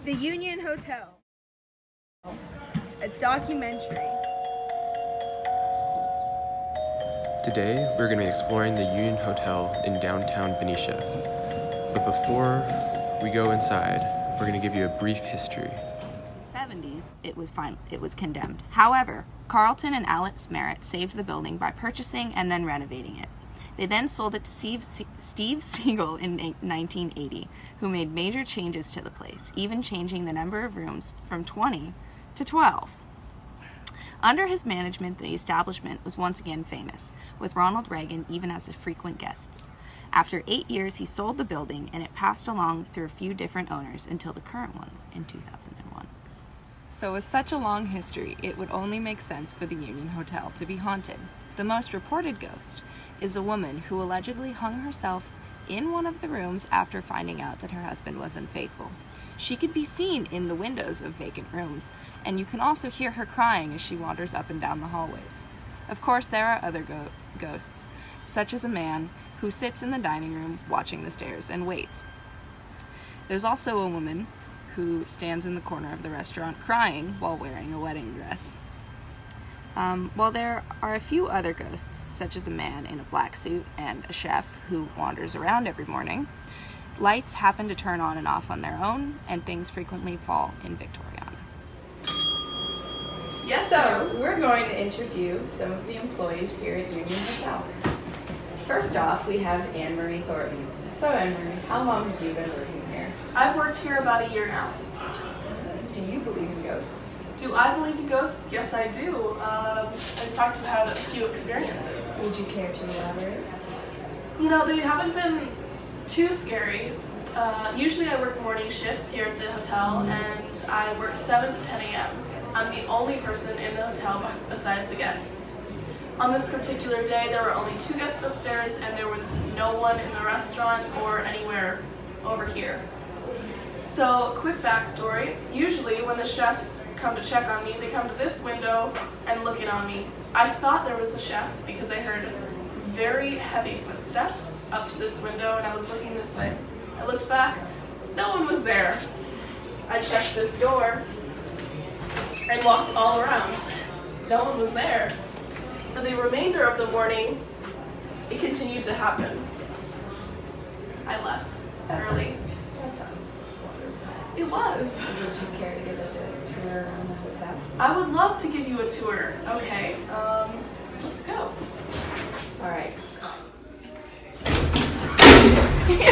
The Union Hotel, a documentary. Today, we're going to be exploring the Union Hotel in downtown Benicia. But before we go inside, we're going to give you a brief history. In the 70s, it was condemned. However, Carlton and Alice Merritt saved the building by purchasing and then renovating it. They then sold it to Steve Siegel in 1980, who made major changes to the place, even changing the number of rooms from 20 to 12. Under his management, the establishment was once again famous, with Ronald Reagan even as a frequent guest. After 8 years, he sold the building, and it passed along through a few different owners until the current ones in 2001. So with such a long history, it would only make sense for the Union Hotel to be haunted. The most reported ghost is a woman who allegedly hung herself in one of the rooms after finding out that her husband was unfaithful. She could be seen in the windows of vacant rooms, and you can also hear her crying as she wanders up and down the hallways. Of course, there are other ghosts, such as a man who sits in the dining room watching the stairs and waits. There's also a woman who stands in the corner of the restaurant crying while wearing a wedding dress. While there are a few other ghosts, such as a man in a black suit and a chef who wanders around every morning, lights happen to turn on and off on their own, and things frequently fall in Victoriana. Yes, so we're going to interview some of the employees here at Union Hotel. First off, we have Anne Marie Thornton. So Anne Marie, how long have you been working here? I've worked here about a year now. Do you believe in ghosts? Do I believe in ghosts? Yes, I do. In fact, I've had a few experiences. Would you care to elaborate? You know, they haven't been too scary. Usually I work morning shifts here at the hotel, and I work 7 to 10 a.m. I'm the only person in the hotel besides the guests. On this particular day, there were only 2 guests upstairs, and there was no one in the restaurant or anywhere over here. So, quick backstory. Usually when the chefs come to check on me, they come to this window and look in on me. I thought there was a chef because I heard very heavy footsteps up to this window, and I was looking this way. I looked back, no one was there. I checked this door and walked all around. No one was there. For the remainder of the morning, it continued to happen. I left early. That sounds wonderful. It was. Would you care to give us a tour around the hotel? I would love to give you a tour. Okay, let's go. All right.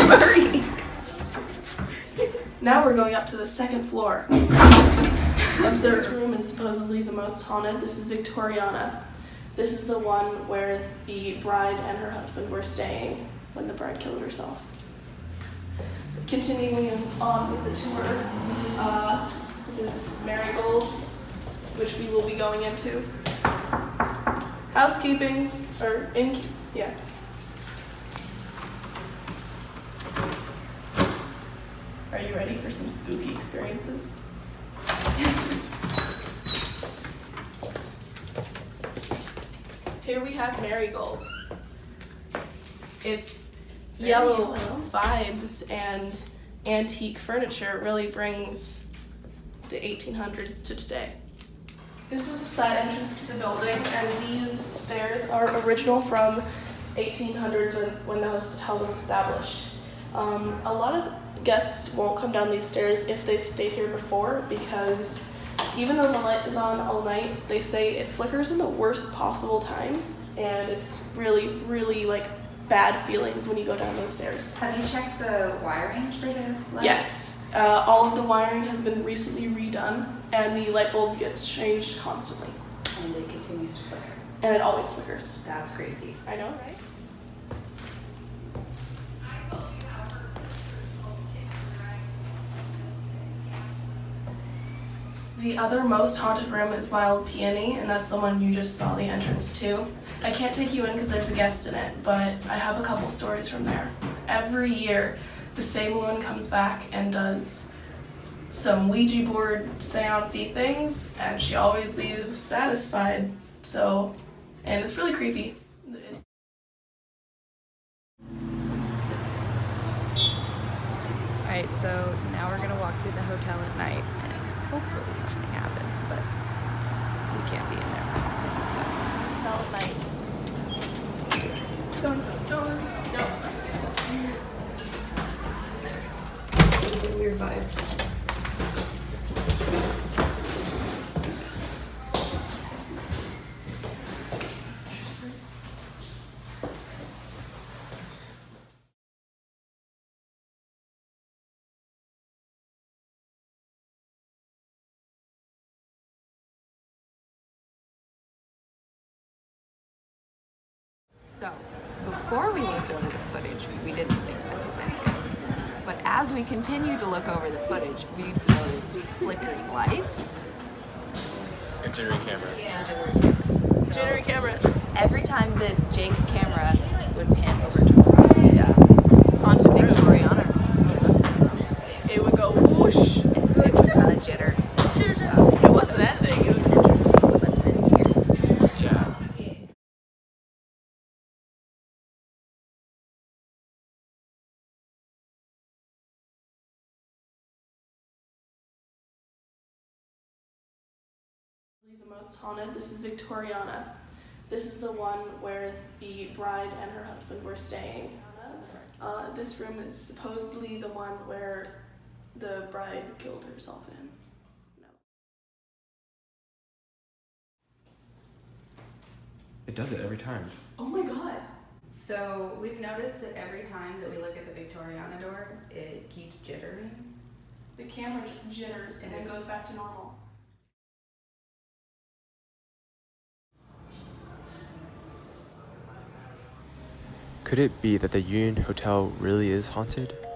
Murray. Now we're going up to the second floor. This room is supposedly the most haunted. This is Victoriana. This is the one where the bride and her husband were staying when the bride killed herself. Continuing on with the tour, this is Marigold, which we will be going into. Housekeeping, or yeah. Are you ready for some spooky experiences? Here we have Marigold. It's yellow vibes and antique furniture. It really brings the 1800s to today. This is the side entrance to the building, and these stairs are original from 1800s when the hotel was established. A lot of guests won't come down these stairs if they've stayed here before, because even though the light is on all night, they say it flickers in the worst possible times, and it's really, really like bad feelings when you go down those stairs. Have you checked the wiring for the lights? Yes, all of the wiring has been recently redone, and the light bulb gets changed constantly. And it continues to flicker. And it always flickers. That's creepy. I know, right? The other most haunted room is Wild Peony, and that's the one you just saw the entrance to. I can't take you in because there's a guest in it, but I have a couple stories from there. Every year, the same woman comes back and does some Ouija board seance-y things, and she always leaves satisfied. So, and it's really creepy. All Alright, so now we're gonna walk through the hotel at night and hopefully something happens, but we can't be in there. So, hotel at night. Going for the door. It's a weird vibe. So, before we looked over the footage, we didn't think there was any ghosts. But as we continued to look over the footage, we noticed flickering lights. And jittery cameras. So Jittery cameras. every time that Jake's camera would pan over towards the Haunted rooms. Victoriana rooms, It would go whoosh. it would kind of jitter. It wasn't editing. It was Interesting clips in here. Yeah. the most haunted. This is Victoriana. This is the one where the bride and her husband were staying. This room is supposedly the one where the bride killed herself in. No. It does it every time. Oh my god. So we've noticed that every time that we look at the Victoriana door, it keeps jittering. The camera just jitters and then It's- goes back to normal. Could it be that the Union Hotel really is haunted?